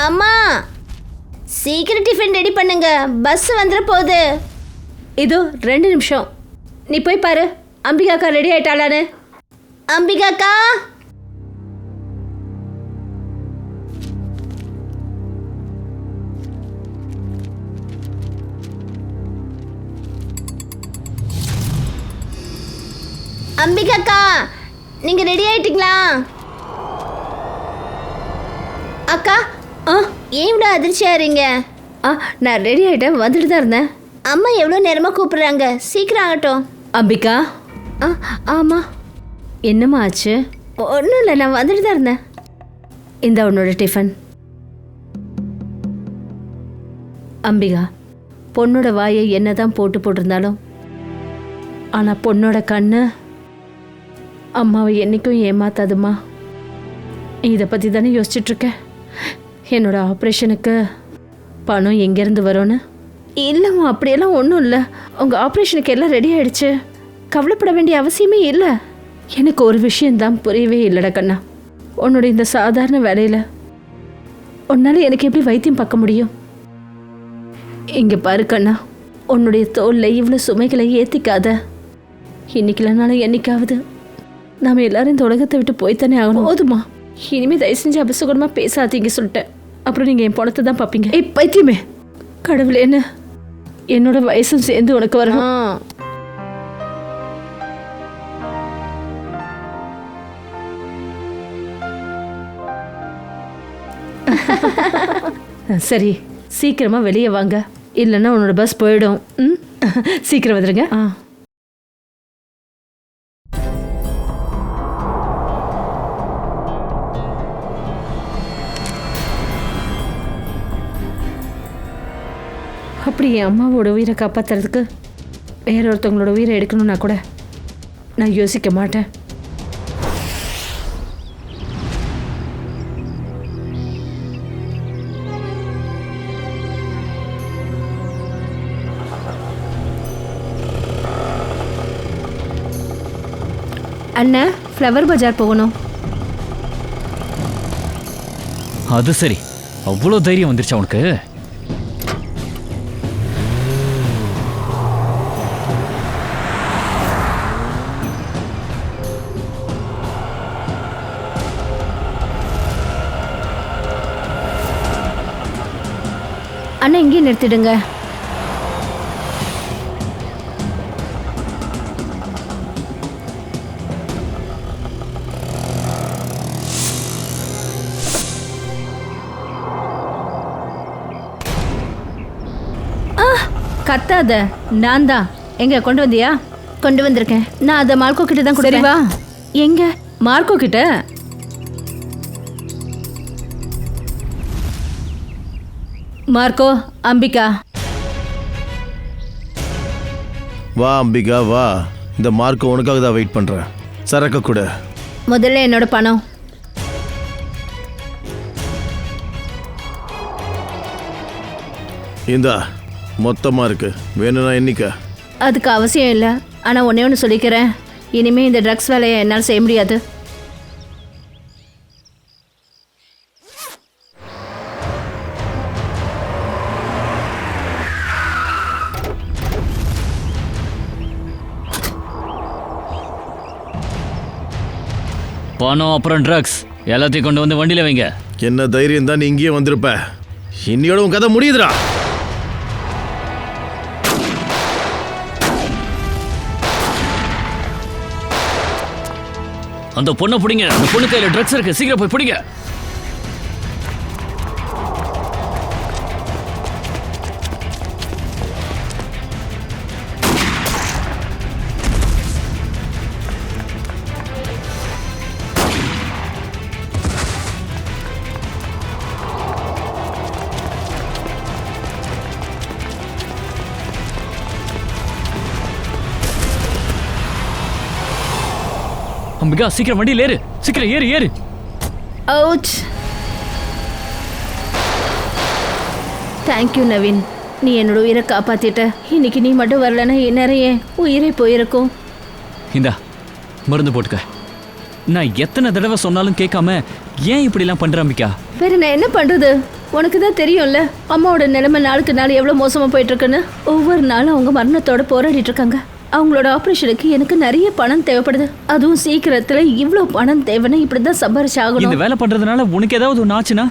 அம்மா சீக்கிரம் tiffin ready பண்ணுங்க, பஸ் வந்துட போகுது. இதோ 2 நிமிஷம். நீ போய் பாரு அம்பிகாக்கா ரெடி ஆயிட்டாளான்னு. அம்பிகாக்கா, அம்பிகாக்கா நீங்க ரெடி ஆயிட்டீங்களா? அக்கா ஏன் இவ்வளோ அதிர்ச்சியா இருங்க? நான் ரெடி ஆயிட்டேன், வந்துட்டு தான் இருந்தேன். அம்மா எவ்வளோ நேரமாக கூப்பிடுறாங்க, சீக்கிரம் ஆகட்டும். அம்பிகா. ஆமாம், என்னம்மா ஆச்சு? ஒன்றும் இல்லை, நான் வந்துட்டு தான் இருந்தேன். இந்த உன்னோட டிஃபன். அம்பிகா, பொண்ணோட வாயை என்னதான் போட்டிருந்தாலும் ஆனால் பொண்ணோட கண்ணு அம்மாவை என்றைக்கும் ஏமாத்தாதுமா. இதை பற்றி தானே யோசிச்சுட்ருக்கேன். என்னோட ஆப்ரேஷனுக்கு பணம் எங்கேருந்து வரும்னு. இல்லைம்மா, அப்படியெல்லாம் ஒன்றும் இல்லை. உங்கள் ஆப்ரேஷனுக்கு எல்லாம் ரெடி ஆகிடுச்சு, கவலைப்பட வேண்டிய அவசியமே இல்லை. எனக்கு ஒரு விஷயந்தான் புரியவே இல்லைடா கண்ணா. உன்னோட இந்த சாதாரண வேலையில் உன்னால் எனக்கு எப்படி வைத்தியம் பார்க்க முடியும்? இங்கே பாரு கண்ணா, உன்னுடைய தோளில் இவ்வளோ சுமைகளை ஏற்றிக்காத. இன்னைக்கு இல்லைனாலும் என்னைக்காவது நாம் எல்லாரும் இந்த உலகத்தை விட்டு போய்த்தானே ஆகணும். போதுமா, இனிமேல் தயவு செஞ்சு அபசகுணமாக பேசாதீங்க சொல்லிட்டேன். அப்புறம் நீங்கள் என் பணத்தை தான் பார்ப்பீங்க. பைத்தியமே, கடவுளே, என்ன என்னோட வயசும் சேர்ந்து உனக்கு வரணும். சரி, சீக்கிரமா வெளியே வாங்க, இல்லைன்னா உன்னோட பஸ் போயிடும். சீக்கிரம் வந்துடுங்க. அப்படி என் அம்மாவோட உயிரை காப்பாற்றுறதுக்கு வேற ஒருத்தவங்களோட உயிரை எடுக்கணும்னா கூட நான் யோசிக்க மாட்டேன். அண்ணா, ஃப்ளவர் பஜார் போகணும். அது சரி, அவ்வளோ தைரியம் வந்துருச்சா உனக்கு? அண்ணா, இங்கே நிறுத்திடுங்க. கத்தாத, நான் தான். எங்க கொண்டு வந்தியா? கொண்டு வந்திருக்கேன். நான் அதை மார்க்கோ கிட்ட தான் கொடுத்தேன். வா. எங்க மார்க்கோ கிட்ட? மார்க்கோ, அம்பிகா. வா அம்பிகா வா, இந்த மார்க்கோ உனக்காக தான் வெயிட் பண்றேன். சரக்கு கூட. முதல்ல என்னோட பணம். இந்தா, மொத்தமா இருக்கு, வேணும்னா எண்ணிக்க. அதுக்கு அவசியம் இல்லை, ஆனால் ஒன்னே ஒன்று சொல்லிக்கிறேன், இனிமேல் இந்த ட்ரக்ஸ் வேலையை என்னால் செய்ய முடியாது. பணம் அப்புறம் ட்ரக்ஸ் எல்லாத்தையும் கொண்டு வந்து வண்டியில வைங்க. என்ன தைரியம் தான் நீ இங்கேயே வந்திருப்ப? இன்னையோட உன் கதை முடியுதுடா. அந்த பொண்ணை பிடிங்க, அந்த பொண்ணு கையில ட்ரக்ஸ் இருக்கு, சீக்கிரம் போய் பிடிங்க. அம்பிகா, சீக்கிரம் வண்டியில் ஏறு, சீக்கிரம் ஏறு ஏறு. அவுட். தேங்க்யூ நவீன், நீ என்னோட உயிரை காப்பாத்திட்ட. இன்னைக்கு நீ மட்டும் வரலன்னா இந்நேரம் என் உயிரை போயிருக்கும். இந்தா மருந்து போட்டுக்க. நான் எத்தனை தடவை சொன்னாலும் கேட்காம ஏன் இப்படிலாம் பண்ற அம்பிகா? வேற நான் என்ன பண்றது? உனக்கு தான் தெரியும்ல அம்மாவோட நிலைமை நாளுக்கு நாள் எவ்வளோ மோசமாக போயிட்டு இருக்குன்னு. ஒவ்வொரு நாளும் அவங்க மரணத்தோட போராடிட்டு இருக்காங்க. அவங்களோட ஆப்ரேஷனுக்கு எனக்கு நிறைய பணம் தேவைப்படுது. அதுவும் சீக்கிரத்துல இவ்வளோ பணம் தேவைன்னு இப்படிதான் சம்பாரிச்சாகணும். இந்த வேலை பண்றதுனால உனக்கு ஏதாவது ஒன்று ஆச்சுன்னா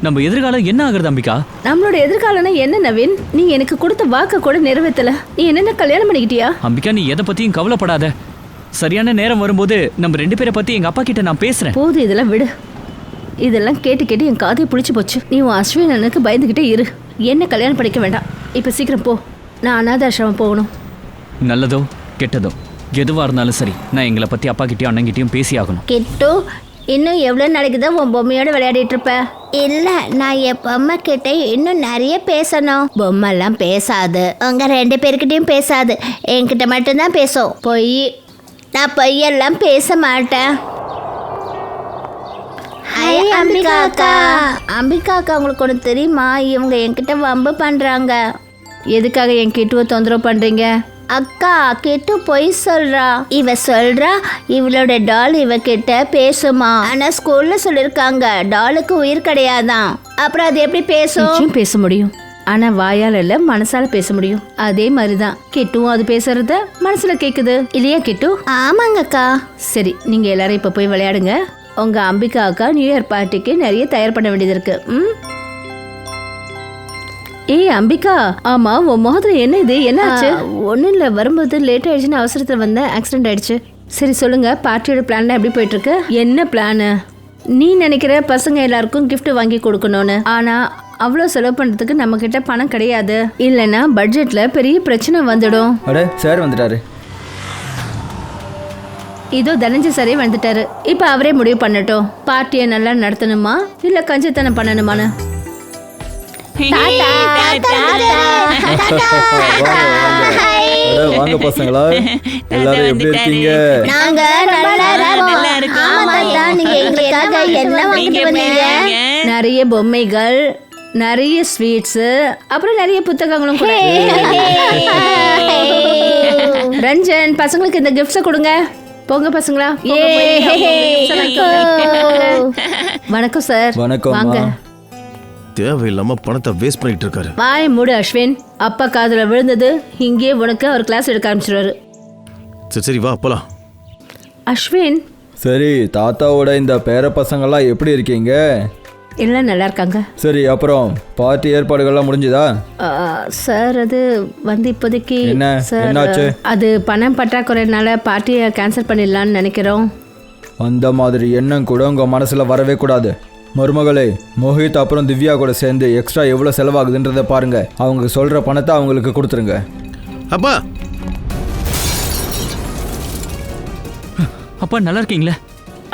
நம்ம எதிர்காலம் என்ன ஆகுறது அம்பிகா? நம்மளோட எதிர்காலம்னா என்ன நவீன்? நீ எனக்கு கொடுத்த வாக்க கூட நிறைவேற்றல. நீ என்ன கல்யாணம் பண்ணிக்கிட்டியா? அம்பிகா, நீ எதை பத்தியும் கவலைப்படாத. சரியான நேரம் வரும்போது நம்ம 2 பேரை பத்தி எங்க அப்பா கிட்ட நான் பேசுறேன். போது, இதெல்லாம் விடு. இதெல்லாம் கேட்டு கேட்டு என் காதை பிடிச்சி போச்சு. நீ உன் அஸ்வின் அண்ணனுக்கு பயந்துகிட்டே இரு. என்ன கல்யாணம் பண்ணிக்க வேண்டாம். இப்ப சீக்கிரம் போ. நான் அனாதாசிரமம் போகணும். நல்லதோ கெட்டதோ எதுவா இருந்தாலும் சரி, நான் எங்களை பத்தி அப்பா கிட்டயும் அண்ணங்கிட்டயும் பேசி ஆகணும். கிட்டு, இன்னும் எவ்வளோ நாளைக்கு தான் உன் பொம்மையோட விளையாடிட்டு இருப்ப? இல்லை, நான் என் பொம்மை கிட்ட இன்னும் நிறைய பேசணும். பொம்மைலாம் பேசாது, உங்க 2 பேர்கிட்டயும் பேசாது, என்கிட்ட மட்டும்தான் பேசும். நான் பொய்யெல்லாம் பேச மாட்டேன். ஹாய் அம்பிகா அக்கா. அம்பிகா அக்கா, உங்களுக்கு ஒன்று தெரியுமா? இவங்க என்கிட்ட வம்பு பண்றாங்க. எதுக்காக என் கிட்டுவை தொந்தரவு பண்றீங்க? அக்கா, கிட்டு பொய் சொல்றா. இவ சொல்றா இவளோட டால் இவகிட்ட பேசுமா. ஆனா ஸ்கூல்ல சொல்லிருக்காங்க டாலுக்கு உயிர் கிடையாதான். அப்புறம் அது எப்படி பேசும்? நிச்சயம் பேச முடியும். ஆனா வாயால இல்ல, மனசால பேச முடியும். அதே மாதிரிதான் கிட்டுவும் அது பேசுறத மனசுல கேக்குது இல்லையா கிட்டு? ஆமாங்க அக்கா. சரி, நீங்க எல்லாரும் இப்ப போய் விளையாடுங்க. உங்க அம்பிகா அக்கா நியூ இயர் பார்ட்டிக்கு நிறைய தயார் பண்ண வேண்டியது இருக்கு. ஏய் அம்பிகா, ஆமா உன் முகத்துல என்ன இது? என்ன ஆச்சு? ஒன்றும் இல்லை, வரும்போது லேட் ஆயிடுச்சுன்னு அவசரத்தில் வந்தேன், ஆக்சிடென்ட் ஆயிடுச்சு. சரி சொல்லுங்க, பார்ட்டியோட பிளான்லாம் எப்படி போயிட்டு இருக்கு? என்ன பிளானு? நீ நினைக்கிற பசங்க எல்லாருக்கும் gift வாங்கி கொடுக்கணும்னு. ஆனா அவ்வளோ செலவு பண்ணுறதுக்கு நம்ம கிட்ட பணம் கிடையாது. இல்லைன்னா பட்ஜெட்ல பெரிய பிரச்சனை வந்துடும். அட சார் வந்துட்டாரு. இதோ தனஞ்சு சரே வந்துட்டாரு. இப்போ அவரே முடிவு பண்ணட்டும், பார்ட்டியை நல்லா நடத்தணுமா இல்லை கஞ்சத்தனம் பண்ணணுமான்னு. வாங்க பசங்களா, எல்லாரும் எப்படி இருக்கீங்க? நாங்க நல்லா இருக்கோம். ஆமா தாத்தா, நீங்க எங்களுக்காக என்ன வாங்கிட்டு வந்தீங்க? நிறைய பொம்மைகள், நிறைய ஸ்வீட்ஸ், அப்புறம் நிறைய புத்தகங்களும் கூட. ரஞ்சன், பசங்களுக்கு இந்த கிஃப்ட்ஸை கொடுங்க. போங்க பசங்களா. வணக்கம் சார். வணக்கம். வாங்க. தேவையில்லாம பணத்தை வேஸ்ட் பண்ணிட்டு இருக்காரு. வாய் மூடு அஸ்வின். அப்பா காதுல விழுந்தது, இங்கே உனக்கு அவர் கிளாஸ் எடுக்க ஆரம்பிச்சிருவாரு. சரி வா போலாம். அஸ்வின். சரி, தாத்தாவோட இந்த பேர பசங்கள்லாம் எப்படி இருக்கீங்க? எல்லாம் நல்லா இருக்காங்க. சரி, அப்புறம் பார்ட்டி ஏற்பாடுகள்லாம் முடிஞ்சுதா? சார், அது வந்து இப்போதைக்கு என்னாச்சு? அது பணம் பற்றாக்குறைனால பார்ட்டியை கேன்சல் பண்ணிடலான்னு நினைக்கிறோம். அந்த மாதிரி எண்ணம் கூட உங்கள் மனசில் வரவே கூடாது. மருமகளே, மோஹித் அப்புறம் திவ்யா கூட சேர்ந்து எக்ஸ்ட்ரா எவ்வளோ செலவாகுதுன்றதை பாருங்க. அவங்க சொல்கிற பணத்தை அவங்களுக்கு கொடுத்துருங்க. அப்பா அப்பா நல்லா இருக்கீங்களா?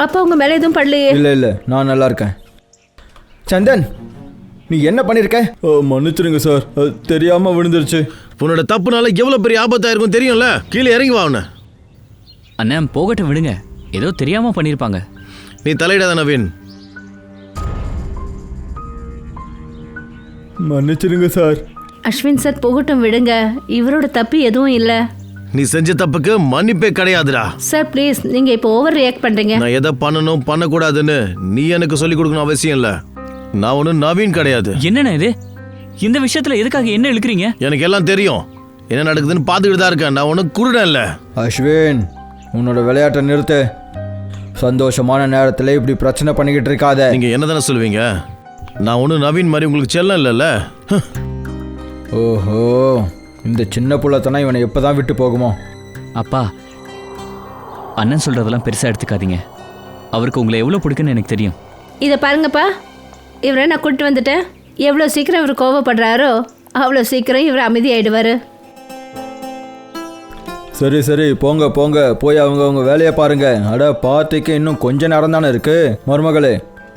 அப்பா உங்க மேலே எதுவும் படலையே? இல்லை, நான் நல்லா இருக்கேன். சந்தன், நீ என்ன பண்ணியிருக்க? மன்னிச்சிருங்க சார், தெரியாமல் விழுந்துருச்சு. உன்னோட தப்புனால எவ்வளோ பெரிய ஆபத்தாக இருக்கும் தெரியும்ல. கீழே இறங்கி வா. அவனை அண்ணன் போகட்டும், விடுங்க. ஏதோ தெரியாம பண்ணியிருப்பாங்க. நீ தலையிடாத நவீன். மன்னிச்சிருங்க சார். அஸ்வின் சார், போகட்டும், விடுங்க. இவரோட தப்பு எதுவும் இல்லை. நீ செஞ்ச தப்புக்கு மன்னிப்பே கிடையாதுடா. சார் ப்ளீஸ், நீங்க இப்போ ஓவர் ரியாக்ட் பண்றீங்க. நான் எதை பண்ணணும் பண்ணக்கூடாதுன்னு நீ எனக்கு சொல்லி கொடுக்கணும் அவசியம் இல்லை. நான் ஒன்றும் நவீன் கிடையாது. என்னண்ணா இது? இந்த விஷயத்துல எதுக்காக என்ன இழுக்கிறீங்க? எனக்கு எல்லாம் தெரியும், என்ன நடக்குதுன்னு பார்த்துக்கிட்டு தான் இருக்கேன். நான் ஒன்றும் குருடன் இல்லை. அஸ்வின், உன்னோட விளையாட்டை நிறுத்து. சந்தோஷமான நேரத்தில் இப்படி பிரச்சனை பண்ணிக்கிட்டு இருக்காத. நீங்கள் என்ன தானே சொல்லுவீங்க? நான் ஒன்றும் நவீன் மாதிரி உங்களுக்கு செல்லம் இல்லைல்ல. ஓஹோ, இந்த சின்ன புள்ளத்தனா இவனை எப்போ தான் விட்டு போகுமோ? அப்பா, அண்ணன் சொல்றதெல்லாம் பெருசா எடுத்துக்காதீங்க. அவருக்கு உங்களை எவ்வளோ பிடிக்குன்னு எனக்கு தெரியும். இதை பாருங்கப்பா, இவரை நான் கூப்பிட்டு வந்துட்டேன். எவ்வளோ சீக்கிரம் இவர் கோவப்படுறாரோ அவ்வளோ சீக்கிரம் இவர் அமைதியாயிடுவார். சரி, போங்க போய் அவங்க வேலையை பாருங்க. அட, பார்ட்டிக்கு இன்னும் கொஞ்ச நேரம் தானே இருக்கு. மருமகளே,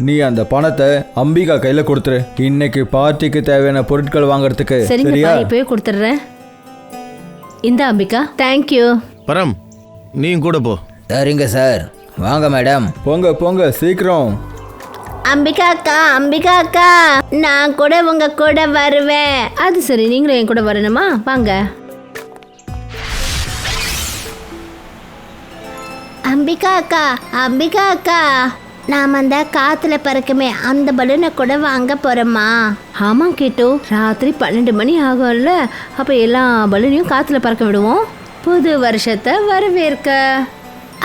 நீ அந்த பணத்தை அம்பிகா கையில கொடுத்துரு. இன்னைக்கு பார்ட்டிக்கு தேவையான பொருட்கள் வாங்குறதுக்கு. சரியா? இப்பவே கொடுத்துட்றேன். இந்த அம்பிகா, தேங்க்யூ. பரம், நீயும் கூட போ. சரிங்க சார். வாங்க மேடம். போங்க சீக்கிரம். அம்பிகா அக்கா, நான் கூட உங்க கூட வருவேன். அது சரி, நீங்களும் என் கூட வரணுமா? வாங்க. அம்பிகா அக்கா, நாம அந்த காத்துல பறக்குமே அந்த பலூனை கூட வாங்க போறோமா? ஆமாம் கிட்டு, ராத்திரி 12 மணி ஆகும்ல, அப்போ எல்லா பலூனையும் காற்றுல பறக்க விடுவோம், புது வருஷத்தை வரவேற்க.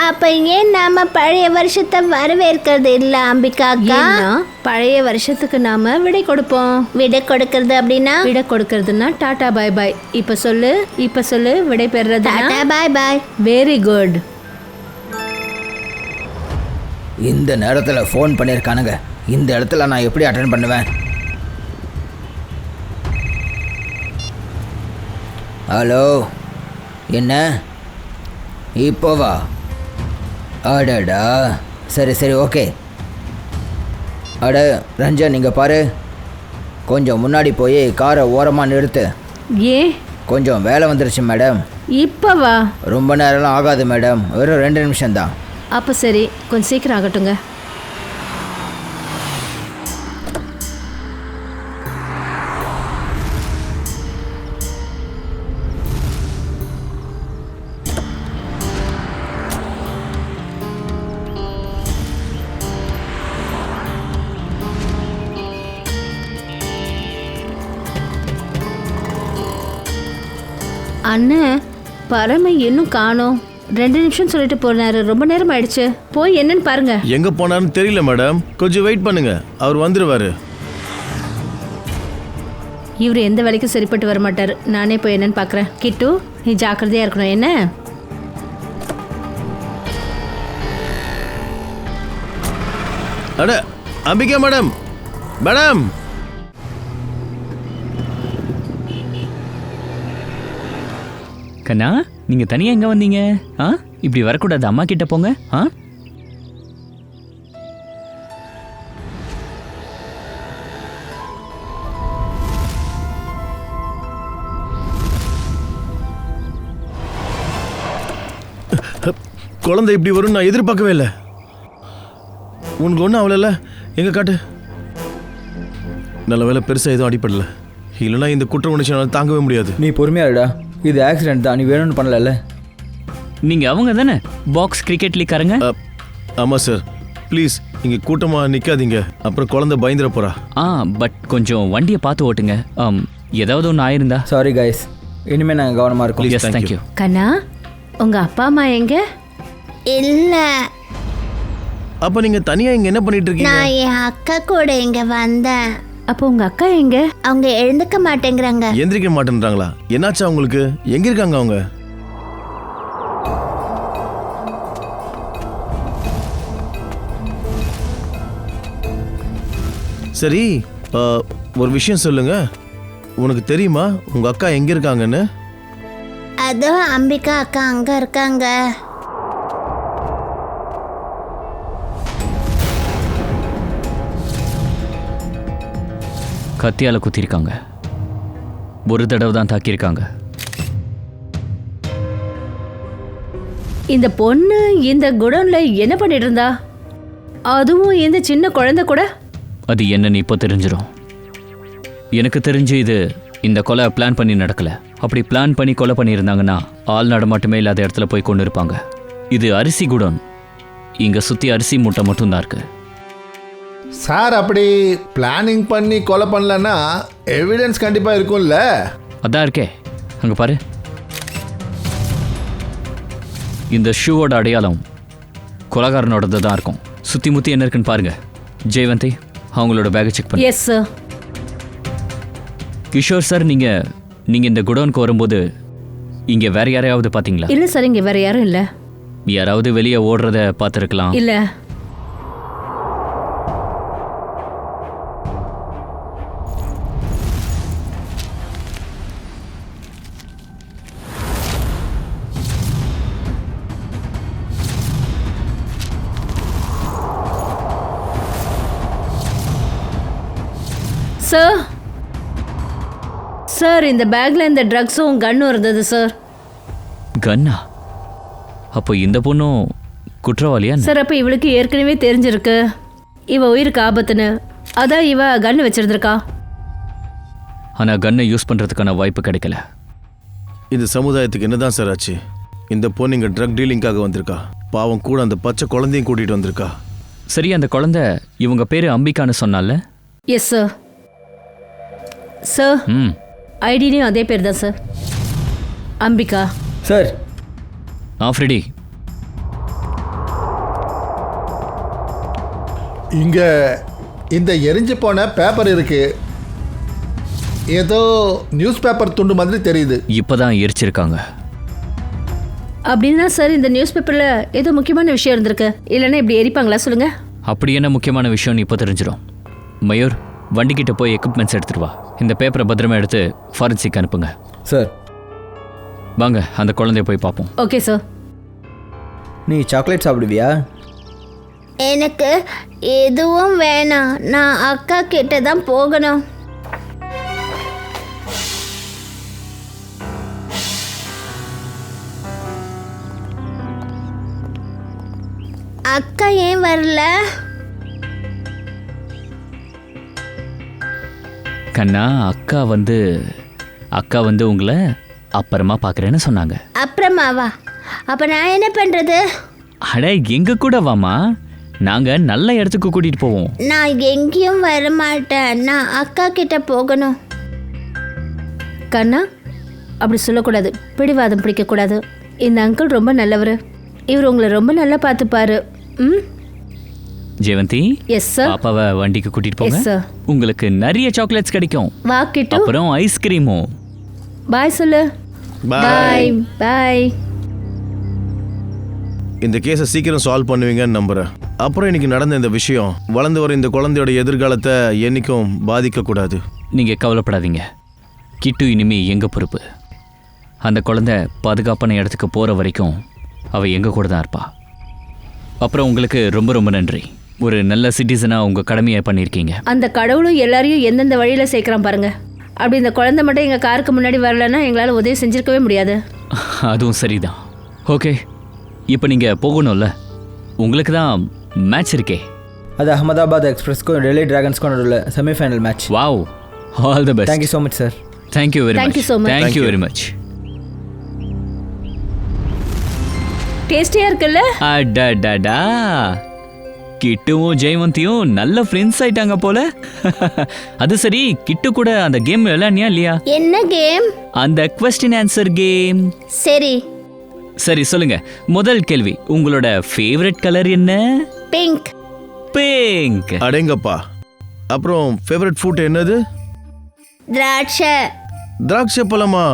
அப்ப ஏன் நாம பழைய வருஷத்தை வரவேற்கிறது இல்ல அம்பிகா அக்கா? ஏன்னா பழைய வருஷத்துக்கு நாம விடை கொடுப்போம். விடை கொடுக்கறது அப்படின்னா? விடை கொடுக்கறதுன்னா டாடா பாய் பாய். இப்ப சொல்லு விடை பெறுறது. Tata bye bye. Very good. இந்த நேரத்தில் ஃபோன் பண்ணியிருக்கானுங்க. இந்த இடத்துல நான் எப்படி அட்டென்ட் பண்ணுவேன்? ஹலோ, என்ன இப்போவா? அடடா, சரி ஓகே. அட ரஞ்சன், நீங்கள் பாரு, கொஞ்சம் முன்னாடி போய் காரை ஓரமாக நிறுத்து. ஏன்? கொஞ்சம் வேலை வந்துருச்சு மேடம். இப்பவா? ரொம்ப நேரம்லாம் ஆகாது மேடம், வெறும் 2 நிமிஷம்தான். அப்போ சரி, கொஞ்சம் சீக்கிரம் ஆகட்டுங்க. அண்ணன் பரமை இன்னும் காணோம். 2 நிமிஷம் சொல்லிட்டு போனாரு, ரொம்ப நேரம் ஆயிடுச்சு. போய் என்னன்னு பாருங்க. எங்க போனாருன்னு தெரியல மேடம், கொஞ்சம் வெயிட் பண்ணுங்க, அவர் வந்துருவாரு. இவர் எந்த வேலைக்கும் சரிப்பட்டு வர மாட்டாரு. நானே போய் என்னன்னு பார்க்குறேன். கிட்டு, நீ ஜாக்கிரதையா இருக்கணும் என்ன? அட அம்பிகா மேடம், மேடம். கண்ணா, நீங்க தனியா எங்க வந்தீங்க? இப்படி வரக்கூடாது, அம்மா கிட்ட போங்க. குழந்தை இப்படி வரும் நான் எதிர்பார்க்கவே இல்லை. உனக்கு ஒன்றும் அவள எங்க காட்டு. நல்ல வேலை பெருசாக எதுவும் அடிப்படல, இல்லைன்னா இந்த குற்ற உணர்ச்சியால் தாங்கவே முடியாது. நீ பொறுமையா இருடா, இது ஆக்சிடென்ட் தான், நீ வேணும்னு பண்ணல. நீங்க அவங்க தானே பாக்ஸ் கிரிக்கெட் லீக்காரங்க? ஆமாம் சார், ப்ளீஸ் இங்கே கூட்டமாக நிற்காதீங்க, அப்புறம் குழந்தை பயந்துட போறா. பட் கொஞ்சம் வண்டியை பார்த்து ஓட்டுங்க. ஏதாவது ஒன்று ஆயிருந்தா. சாரி கைஸ், இனிமேல் நாங்கள் கவனமாக இருக்கோம். Yes, thank you. கண்ணா, உங்க அப்பா அம்மா எங்க? இல்ல, அப்போ நீங்கள் தனியாக இங்கே என்ன பண்ணிட்டு இருக்கீங்க? நான் என் அக்கா கூட இங்க வந்தேன். அப்போ உங்க அக்கா எங்க? அவங்க எழுந்துக்க மாட்டேங்கிறாங்க. எந்திரிக்க மாட்டேன்றாங்களா? என்னாச்சா அவங்களுக்கு? எங்க இருக்காங்க அவங்க? சரி, ஒரு விஷயம் சொல்லுங்க, உனக்கு தெரியுமா உங்க அக்கா எங்க இருக்காங்கன்னு? அதோ அம்பிகா அக்கா அங்க இருக்காங்க. கத்தியால குத்திருக்காங்க, ஒரு தடவை தான் தாக்கியிருக்காங்க. இந்த பொண்ணு இந்த குடோன்ல என்ன பண்ணிட்டு இருந்தா? அதுவும் இந்த சின்ன குழந்தை கூட? அது என்னன்னு இப்போ தெரிஞ்சிடும். எனக்கு தெரிஞ்சு இது இந்த கொலை பிளான் பண்ணி நடக்கல. அப்படி பிளான் பண்ணி கொலை பண்ணியிருந்தாங்கன்னா ஆள் நடமாட்டமே இல்லாத இடத்துல போய் கொண்டு இருப்பாங்க. இது அரிசி குடோன், இங்க சுத்தி அரிசி மூட்டை மட்டும்தான் இருக்கு. சார், அப்படி பிளானிங் பண்ணி கொலை பண்ணலன்னா எவிடன்ஸ் கண்டிப்பாக இருக்கும்ல? அதான் இருக்கே, அங்கே பாரு. இந்த ஷூவோட அடையாளம் கொலகாரனோடது தான் இருக்கும். சுற்றி முற்றி என்ன இருக்குன்னு பாருங்க. ஜெயவந்தி, அவங்களோட பேக்கை செக் பண்ணு. Yes sir. கிஷோர் சார், நீங்கள் இந்த குடோனுக்கு வரும்போது இங்கே வேற யாரையாவது பார்த்தீங்களா? இல்லை சார், இங்கே வேற யாரும் இல்லை. யாராவது வெளியே ஓடுறத பார்த்துருக்கலாம். இல்லை. சார், சார், இந்த பேக்ல இந்த ட்ரக்ஸும் கன்னும் இருந்தது சார். கன்னா? அப்போ இந்த பொண்ணும் குற்றவாளியா? சார், அப்போ இவளுக்கு ஏற்கனவே தெரிஞ்சிருக்கு இவ உயிருக்கு ஆபத்துன்னு, அதான் இவ கன்னு வச்சிருந்திருக்கா. ஆனால் கன்னை யூஸ் பண்ணுறதுக்கான வாய்ப்பு கிடைக்கல. இந்த சமுதாயத்துக்கு என்னதான் சார் ஆச்சு? இந்த பொண்ணு இங்கே ட்ரக் டீலிங்காக வந்திருக்கா. பாவம், கூட அந்த பச்சை குழந்தையும் கூட்டிகிட்டு வந்திருக்கா. சரி, அந்த குழந்தை இவங்க பேரு அம்பிகான்னு சொன்னால? Yes sir. சார், ம். ஐடிலையும் அதே பேர் தான் சார், அம்பிகா. சார், ஆஃப்ரிடி, இங்க இந்த எரிஞ்சு போன பேப்பர் இருக்கு. ஏதோ நியூஸ் பேப்பர் துண்டு மாதிரி தெரியுது. இப்பதான் எரிச்சிருக்காங்க. அப்படின்னா சார் இந்த நியூஸ் பேப்பரில் ஏதோ முக்கியமான விஷயம் இருந்திருக்கு, இல்லைன்னா இப்படி எரிப்பாங்களா சொல்லுங்க? அப்படி என்ன முக்கியமான விஷயம்னு இப்போ தெரிஞ்சிடும். மயூர், வண்டிக்கிட்ட போய் எக்யூப்மெண்ட்ஸ் எடுத்துட்டு வா. இந்த பேப்பரை பத்திரமா எடுத்து ஃபாரன்சிக் அனுப்புங்க. சார். வாங்க, அந்த குழந்தைய போய் பார்ப்போம். Okay sir. நீ சாக்லேட் சாப்பிடுவியா? எனக்கு எதுவும் வேணாம், நான் அக்கா கிட்ட தான் போகணும். அக்கா ஏன் வரல? கண்ணா, அக்கா வந்து உங்களை அப்புறமா பார்க்குறேன்னு சொன்னாங்க. அப்புறமாவா? அப்ப நான் என்ன பண்றது? அட, எங்க கூட வாமா, நாங்க நல்ல இடத்துக்கு கூட்டிட்டு போவோம். நான் எங்கேயும் வர மாட்டேன், நான் அக்கா கிட்ட போகணும். கண்ணா, அப்படி சொல்லக்கூடாது, பிடிவாதம் பிடிக்கக்கூடாது. இந்த அங்கிள் ரொம்ப நல்லவர், இவர் உங்களை ரொம்ப நல்லா பார்த்துப்பாரு. ம். ஜெயவந்தி, எஸ் சார். பாப்பாவை வண்டிக்கு கூட்டிட்டு போங்க. Yes sir. உங்களுக்கு நிறைய சாக்லேட்ஸ் கிடைக்கும், வா கிட்டு. அப்புறம் ஐஸ்கிரீமும். பாய் சொல்லு. பாய் பாய். இந்த கேஸை சீக்கிரம் சால்வ் பண்ணுவீங்கன்னு நம்புறேன். அப்புறம் இன்னைக்கு நடந்த இந்த விஷயம் வளர்ந்து வர இந்த குழந்தையோட எதிர்காலத்தை என்னைக்கும் பாதிக்கக்கூடாது. நீங்க கவலைப்படாதீங்க, கிட்டு இனிமே எங்க பொறுப்பு. அந்த குழந்தை பாதுகாப்பான இடத்துக்கு போற வரைக்கும் அவ எங்க கூட தான் இருப்பா. அப்புறம் உங்களுக்கு ரொம்ப ரொம்ப நன்றி. ஒரு நல்ல சிட்டிசனா உங்க கடமையை பண்ணியிருக்கீங்க. அந்த கடவுளும் எல்லாரையும் எந்தெந்த வழியில சேர்க்குறான் பாருங்க. அப்படி இந்த குழந்தை மட்டும் எங்கள் காருக்கு முன்னாடி வரலன்னா எங்களால் உதவி செஞ்சிருக்கவே முடியாது. அதுவும் சரிதான். ஓகே, இப்போ நீங்கள் போகணும்ல, உங்களுக்கு தான் மேட்ச் இருக்கே. அது அகமதாபாத் எக்ஸ்பிரஸ்க்கும் டெல்லி டிராகன்ஸ்க்கும் நடுவில் semi-final match. Wow, all the best. Thank you so much sir. Thank you very Thank much. you so much. Thank you very much. டேஸ்டியாக இருக்குல்ல? அடடடா, கிட்டுவும் ஜெயவந்தியும் நல்ல ஃப்ரெண்ட்ஸ் ஆயிட்டாங்க போல. அது சரி, கிட்டு கூட அந்த கேம் விளையாடியா இல்லையா? என்ன கேம்? அந்த கொஸ்டின் ஆன்சர் கேம். சரி, சரி சொல்லுங்க. முதல் கேள்வி, உங்களோட ஃபேவரட் கலர் என்ன? பிங்க். பிங்க். அடேங்கப்பா. அப்புறம் ஃபேவரட் ஃபுட் என்னது? திராட்சை. திராட்சை பழமா?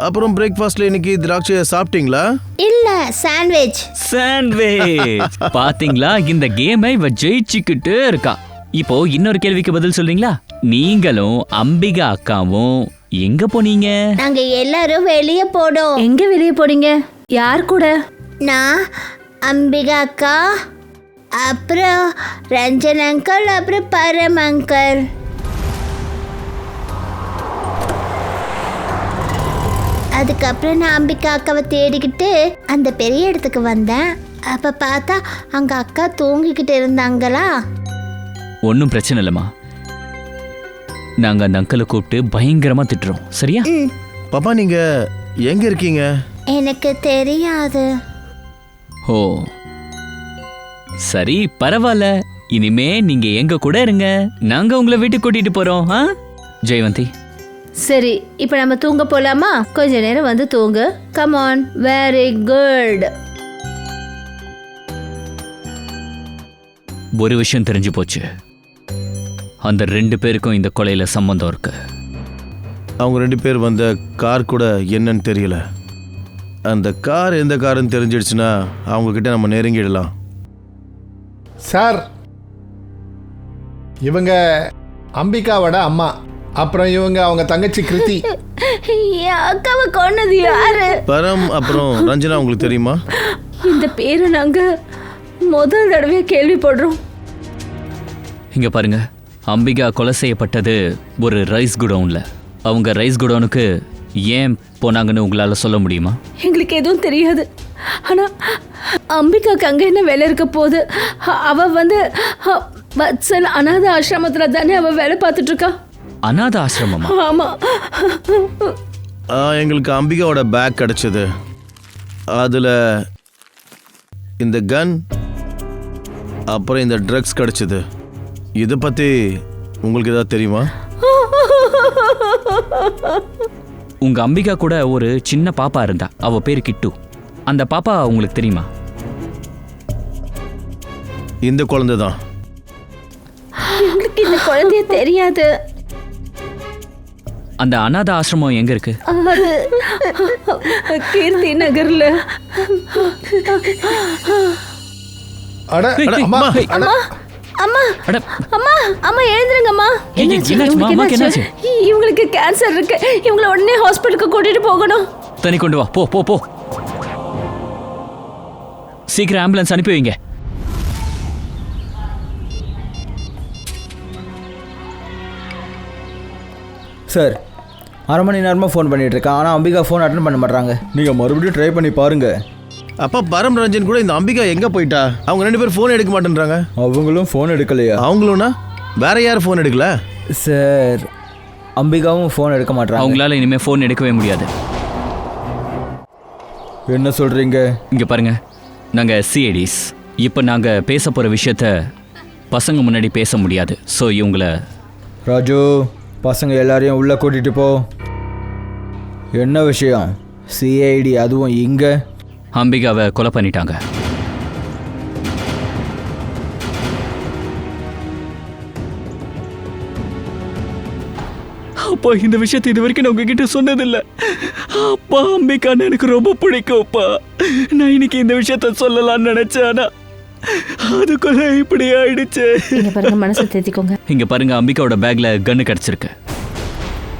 அப்புறம் பிரேக்ஃபாஸ்ட்ல இன்னைக்கு திராட்சையை சாப்பிட்டீங்களா? இல்ல, சாண்ட்விச். சாண்ட்விச். பாத்தீங்களா, இந்த கேமை இவ ஜெயிச்சுக்கிட்டு இருக்கா. இப்போ இன்னொரு கேள்விக்கு பதில் சொல்றீங்களா? நீங்களும் அம்பிகா அக்காவும் எங்க போனீங்க? நாங்க எல்லாரும் வெளியே போனோம். எங்கே வெளியே போனீங்க? யார் கூட? நான், அம்பிகா அக்கா, அப்புறம் ரஞ்சன் அங்கிள், அப்புறம் பரம் அங்கிள். அதுக்கப்புறம் நான் அம்பிகா அக்காவை தேடிக்கிட்டு அந்த பெரிய இடத்துக்கு வந்தேன். அப்ப பார்த்தா அங்க அக்கா தூங்கிக்கிட்டு இருந்தாங்களா. ஒன்றும் பிரச்சனை இல்லைம்மா, நாங்க அந்த அங்கிளை கூப்பிட்டு பயங்கரமா திட்டுறோம், சரியா? பாப்பா, நீங்க எங்க இருக்கீங்க? எனக்கு தெரியாது. ஓ சரி, பரவாயில்ல. இனிமே நீங்க எங்க கூட இருங்க, நாங்க உங்களை வீட்டுக்கு கூட்டிட்டு போறோம். ஜெயவந்தி, சரி, இப்போ நம்ம தூங்க போலாமா? கொஞ்ச நேரம் வந்து தூங்கு. Come on. Very good. ஒரு விஷயம் தெரிஞ்சு போச்சு, அந்த 2 பேருக்கும் இந்த கொலையில சம்பந்தம் இருக்கு. அவங்க 2 பேர் வந்த கார் கூட என்னன்னு தெரியல. அந்த கார் எந்த காருன்னு தெரிஞ்சிடுச்சுன்னா அவங்க கிட்ட நம்ம நெருங்கிடலாம். சார், இவங்க அம்பிகாவோட அம்மா, அப்புறம் இவங்க அவங்க தங்கச்சி கிருதி. என் அக்காவை கொன்னது யாரு? பரம் அப்புறம் ரஞ்சனா உங்களுக்கு தெரியுமா? இந்த பேரை நாங்க முதல் தடவை கேள்விப்படுறோம். இங்க பாருங்க, அம்பிகா கொலை செய்யப்பட்டது ஒரு ரைஸ் குடோன்ல. அவங்க ரைஸ் குடோனுக்கு ஏன் போனாங்கன்னு உங்களால சொல்ல முடியுமா? எங்களுக்கு எதுவும் தெரியாது. ஆனா அம்பிகாக்கு அங்க என்ன வேலை இருக்க போகுது? அவ வந்து வத்சல் அநாத ஆசிரமத்துல தானே அவ வேலை பார்த்துட்டு இருக்கா. அநாத ஆசிரமமா? ஆமா. எங்களுக்கு அம்பிகாவோட பேக் கிடைச்சது. அதில் இந்த கன், அப்புறம் இந்த ட்ரக்ஸ் கிடைச்சது. இதை பற்றி உங்களுக்கு ஏதாவது தெரியுமா? உங்க அம்பிகா கூட ஒரு சின்ன பாப்பா இருந்தா, அவ பேரு கிட்டு. அந்த பாப்பா உங்களுக்கு தெரியுமா? இந்த குழந்தை தான். எங்களுக்கு இந்த குழந்தைய தெரியாது. அந்த அனாதை ஆசிரமம் எங்க இருக்கு? அது கீர்த்தி நகர்ல. அட அட, அம்மா அம்மா. அட அம்மா அட, அம்மா அம்மா எழுந்துருங்கம்மா. என்னாச்சு? இவங்களுக்கு அம்மாக்கு என்னாச்சு? இவங்களுக்கு கேன்சர் இருக்கு. இவங்களை உடனே ஹாஸ்பிட்டலுக்கு கூட்டிட்டு போகணும். தண்ணி கொண்டு வா. போ போ போ. சீக்கிரம் ஆம்புலன்ஸ் அனுப்பி வைங்க. சார், அரை மணி நேரமாக ஃபோன் பண்ணிட்டு இருக்கேன். ஆனால் அம்பிகா ஃபோன் அட்டன் பண்ண மாட்டாங்க. நீங்கள் மறுபடியும் ட்ரை பண்ணி பாருங்க. அப்பா பரம் ரஞ்சன் கூட இந்த அம்பிகா எங்கே போயிட்டா? அவங்க 2 பேரும் ஃபோன் எடுக்க மாட்டேன்றாங்க. அவங்களும் ஃபோன் எடுக்கலையா? அவங்களும்னா வேற யார் ஃபோன் எடுக்கல? சார், அம்பிகாவும் ஃபோன் எடுக்க மாட்டாங்க. அவங்களால இனிமே ஃபோன் எடுக்கவே முடியாது. என்ன சொல்கிறீங்க? இங்க பாருங்க, நாங்க சிஐடிஸ். இப்போ நாங்க பேச போற விஷயத்த பசங்க முன்னாடி பேச முடியாது. ஸோ இவங்கள ராஜு, பசங்க எல்லாரையும் உள்ளே கூட்டிகிட்டு போ. என்ன விஷயம்? சிஐடி, அதுவும் இங்கே? அம்பிகாவை கொலை பண்ணிட்டாங்க. அப்பா, இந்த விஷயத்தை இது வரைக்கும் நான் உங்ககிட்ட சொன்னதில்லை. அப்பா, அம்பிகான்னு எனக்கு ரொம்ப பிடிக்கும்ப்பா. நான் இன்னைக்கு இந்த விஷயத்த சொல்லலாம்னு நினைச்சேன், ஆனா அதுக்குள்ள இப்படி ஆயிடுச்சு. இங்க பாருங்க, மனசை தேத்திக்கோங்க. இங்க பாருங்க, அம்பிகாவோட பேக்ல கன்னு கிடைச்சிருக்கு.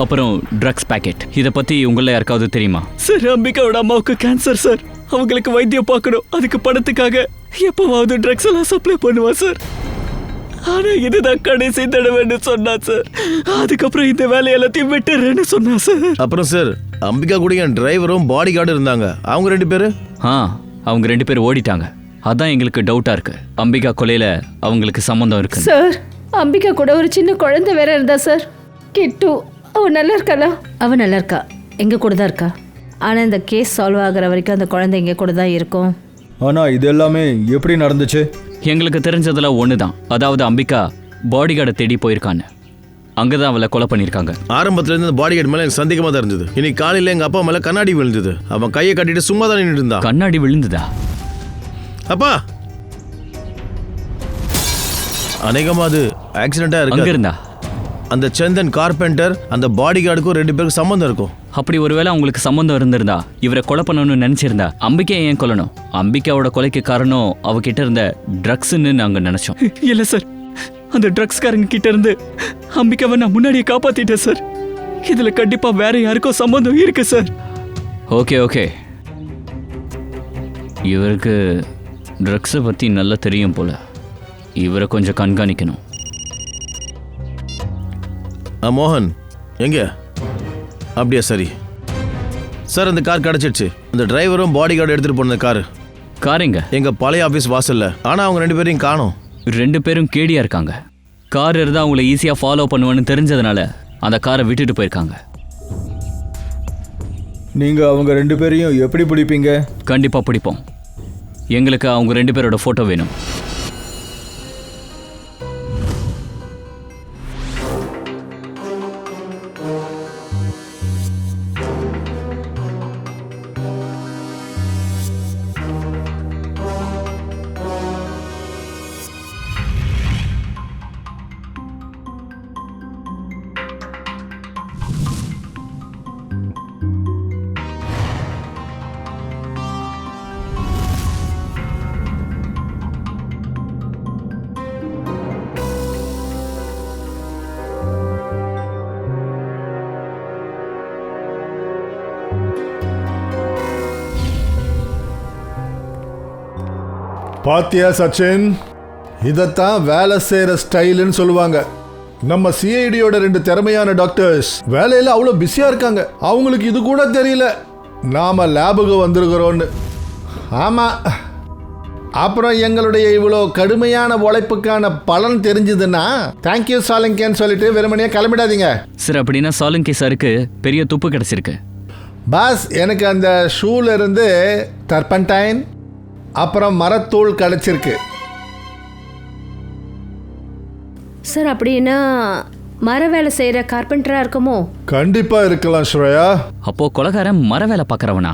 அப்புறம் ட்ரக்ஸ் பேக்கெட். இதை பத்தி உங்கள யாருக்காவது தெரியுமா? சார், அம்பிகாவோட அம்மாவுக்கு கேன்சர் சார். அவங்களுக்கு வைத்தியம் பார்க்கணும். அதுக்கு பணத்துக்காக எப்பவாவது ட்ரக்ஸ் எல்லாம் சப்ளை பண்ணுவா சார். ஆனா இதுதான் கடைசி தடவைன்னு சொன்னா சார். அதுக்கப்புறம் இந்த வேலை எல்லாத்தையும் விட்டுறேன்னு சொன்னா சார். அப்புறம் சார், அம்பிகா கூட என் டிரைவரும் பாடி கார்டு இருந்தாங்க. அவங்க 2 பேரு? அவங்க 2 பேரும் ஓடிட்டாங்க. அதான் எங்களுக்கு டவுட்டா இருக்கு. அம்பிகா கொலையில அவங்களுக்கு சம்பந்தம் இருக்கு. சார், அம்பிகா கூட ஒரு சின்ன குழந்தை வேற இருந்தா சார். கிட்டு, அவ நல்லா இருக்காளா? அவ நல்லா இருக்கா, எங்க கூட தான் இருக்கா. ஆனா இந்த கேஸ் சால்வ் ஆகுற வரைக்கும் அந்த குழந்தை எங்க கூட தான் இருக்கும். ஆனால் இது எல்லாமே எப்படி நடந்துச்சு? எங்களுக்கு தெரிஞ்சதுல ஒண்ணுதான். அதாவது அம்பிகா பாடி கார்டை தேடி போயிருக்கான்னு. அங்கதான் அவளை கொலை பண்ணிருக்காங்க. ஆரம்பத்துல இருந்து பாடி கார்டு மேல எனக்கு சந்தேகமா தான் இருந்தது. இன்னைக்கு காலையில எங்க அப்பா மேல கண்ணாடி விழுந்தது. அவன் கையை கட்டிட்டு சும்மா தான் நின்றுட்டு இருந்தான். கண்ணாடி விழுந்ததா? அப்பா, அநேகமா அது ஆக்சிடென்ட்டா அங்க இருக்கு. இருந்தா அந்த சந்தன் கார்பெண்டர் அந்த பாடி கார்டுக்கும் 2 பேருக்கு சம்பந்தம் இருக்கும். அப்படி ஒருவேளை அவங்களுக்கு சம்பந்தம் இருந்திருந்தா இவரை கொலை பண்ணணும்னு நினைச்சிருந்தா அம்பிகா ஏன் கொல்லணும்? அம்பிகாவோட கொலைக்கு காரணம் அவகிட்ட இருந்த ட்ரக்ஸ்ன்னு நாங்க நினைச்சோம். இல்ல சார், அந்த ட்ரக்ஸ்காரங்க கிட்ட இருந்து அம்பிகாவை நான் முன்னாடியே காப்பாத்திட்டேன் சார். இதுல கண்டிப்பா வேற யாருக்கும் சம்பந்தம் இருக்கு சார். ஓகே ஓகே, இவருக்கு ட்ரக்ஸை பத்தி நல்லா தெரியும் போல. இவரை கொஞ்சம் கண்காணிக்கணும். மோகன் எங்க? அப்படியா, சரி சார். அந்த கார் கிடைச்சிடுச்சு. அந்த டிரைவரும் பாடி கார்டு எடுத்துட்டு போன காருங்க எங்க பழைய ஆபீஸ் வாசல்ல. ஆனா அவங்க 2 பேரையும் காணோம். 2 பேரும் கேடியா இருக்காங்க. கார் இருந்தா அவங்கள ஈஸியா ஃபாலோ பண்ணுவேன்னு தெரிஞ்சதுனால அந்த காரை விட்டுட்டு போயிருக்காங்க. நீங்கள் அவங்க 2 பேரையும் எப்படி பிடிப்பீங்க? கண்டிப்பா பிடிப்போம். எங்களுக்கு அவங்க 2 பேரோட போட்டோ வேணும். பாத்தியா சச்சின், இதைத்தான் வேலை செய்கிற ஸ்டைலுன்னு சொல்லுவாங்க. நம்ம சிஐடியோட 2 திறமையான டாக்டர்ஸ் வேலையில் அவ்வளோ பிஸியாக இருக்காங்க. அவங்களுக்கு இது கூட தெரியல நாம் லேபுக்கு வந்திருக்கிறோன்னு. ஆமாம், அப்புறம் எங்களுடைய இவ்வளோ கடுமையான உழைப்புக்கான பலன் தெரிஞ்சதுன்னா தேங்க்யூ சாலங்கேன்னு சொல்லிட்டு வெறுமனையாக கிளம்பிடாதீங்க. சார், அப்படின்னா சாலங்கி சாருக்கு பெரிய துப்பு கிடைச்சிருக்கு. பாஸ், எனக்கு அந்த ஷூல இருந்து டர்பன்டைன் அப்புறம் மரத்தூள் கிடச்சிருக்கு. சார் அப்படின்னா மர வேலை செய்கிற கார்பெண்டராக இருக்குமோ? கண்டிப்பா இருக்கலாம் ஸ்ரேயா. அப்போ கொலைகாரன் மர வேலை பார்க்குறவனா?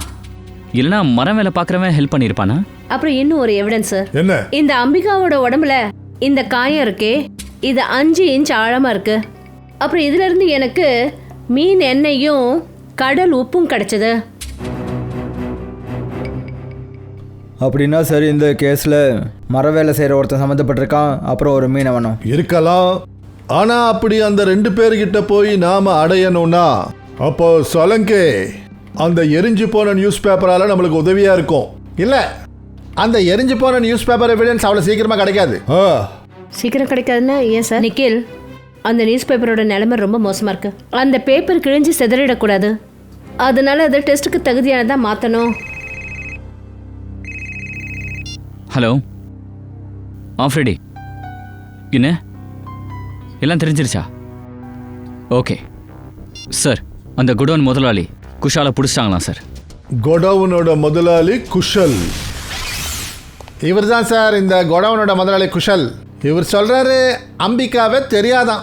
இல்லைனா மரம் வேலை பார்க்குறவன் ஹெல்ப் பண்ணியிருப்பானா? அப்புறம் இன்னும் ஒரு எவிடன்ஸ் சார். என்ன? இந்த அம்பிகாவோட உடம்புல இந்த காயம் இருக்கே, இது 5 இன்ச் ஆழமா இருக்கு. அப்புறம் இதுல இருந்து எனக்கு மீன் எண்ணெயும் கடல் உப்பும் கிடைச்சது. அப்படின்னா சரி, இந்த கேஸில் மர வேலை செய்கிற ஒருத்தன் சம்மந்தப்பட்டிருக்கான், அப்புறம் ஒரு மீனவனும் இருக்கலாம். ஆனா அப்படி அந்த 2 பேர்கிட்ட போய் நாம அடையணும்னா அப்போ சொலங்கே அந்த எரிஞ்சு போன நியூஸ் பேப்பரால நம்மளுக்கு உதவியா இருக்கும். இல்ல, அந்த எரிஞ்சு போன நியூஸ் பேப்பர் எவிடன்ஸ் அவ்வளவு சீக்கிரமா கிடைக்காது. சீக்கிரம் கிடைக்காதுன்னா ஏன் சார்? நிக்கில், அந்த நியூஸ் பேப்பரோட நிலைமை ரொம்ப மோசமா இருக்கு. அந்த பேப்பர் கிழிஞ்சு சிதறிடக்கூடாது. அதனால அதை டெஸ்ட்டுக்கு தகுதியானதா மாற்றணும். ஹலோ ஃப்ரெடி, என்ன எல்லாம் தெரிஞ்சிருச்சா? ஓகே சார், அந்த குடோன் முதலாளி குஷாலை பிடிச்சிட்டாங்களா சார்? கோடவுனோட முதலாளி குஷல். இவர் தான் சார் இந்த கோடவுனோட முதலாளி குஷல். இவர் சொல்றாரு அம்பிகாவே தெரியாதான்.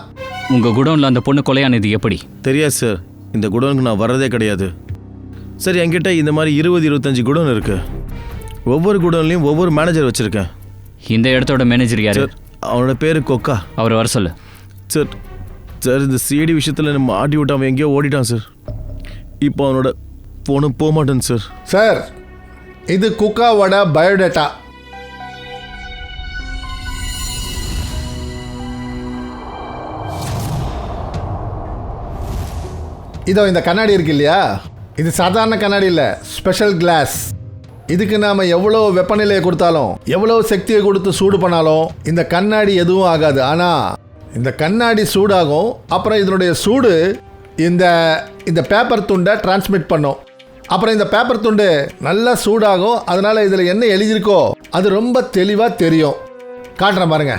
உங்கள் குடோனில் அந்த பொண்ணு கொலையானது எப்படி? தெரியாது சார், இந்த குடோனுக்கு நான் வர்றதே கிடையாது. சரி, என்கிட்ட இந்த மாதிரி 20-25 குடோன் இருக்கு. ஒவ்வொரு குடோன்லையும் ஒவ்வொரு மேனேஜர் வச்சுருக்கேன். இந்த இடத்தோட மேனேஜர் யார்? சார், அவனோட பேர் கொக்கா. அவர் வர சொல்லு. சார் சார் இந்த சிஐடி விஷயத்தில் நம்ம மாட்டி விட்டு அவன் எங்கேயோ ஓடிட்டான் சார். இப்போ அவனோட ஃபோனும் போக மாட்டேன் சார். சார், இது குக்காவோட பயோடேட்டா. இதோ இந்த கண்ணாடி இருக்கு இல்லையா, இது சாதாரண கண்ணாடி இல்லை, ஸ்பெஷல் கிளாஸ். இதுக்கு நாம் எவ்வளோ வெப்பநிலையை கொடுத்தாலும் எவ்வளோ சக்தியை கொடுத்து சூடு பண்ணாலும் இந்த கண்ணாடி எதுவும் ஆகாது. ஆனால் இந்த கண்ணாடி சூடாகும். அப்புறம் இதனுடைய சூடு இந்த இந்த பேப்பர் துண்டை டிரான்ஸ்மிட் பண்ணும். அப்புறம் இந்த பேப்பர் துண்டு நல்லா சூடாகும். அதனால் இதில் என்ன எழுதியிருக்கோ அது ரொம்ப தெளிவாக தெரியும். காட்டுறேன் பாருங்க.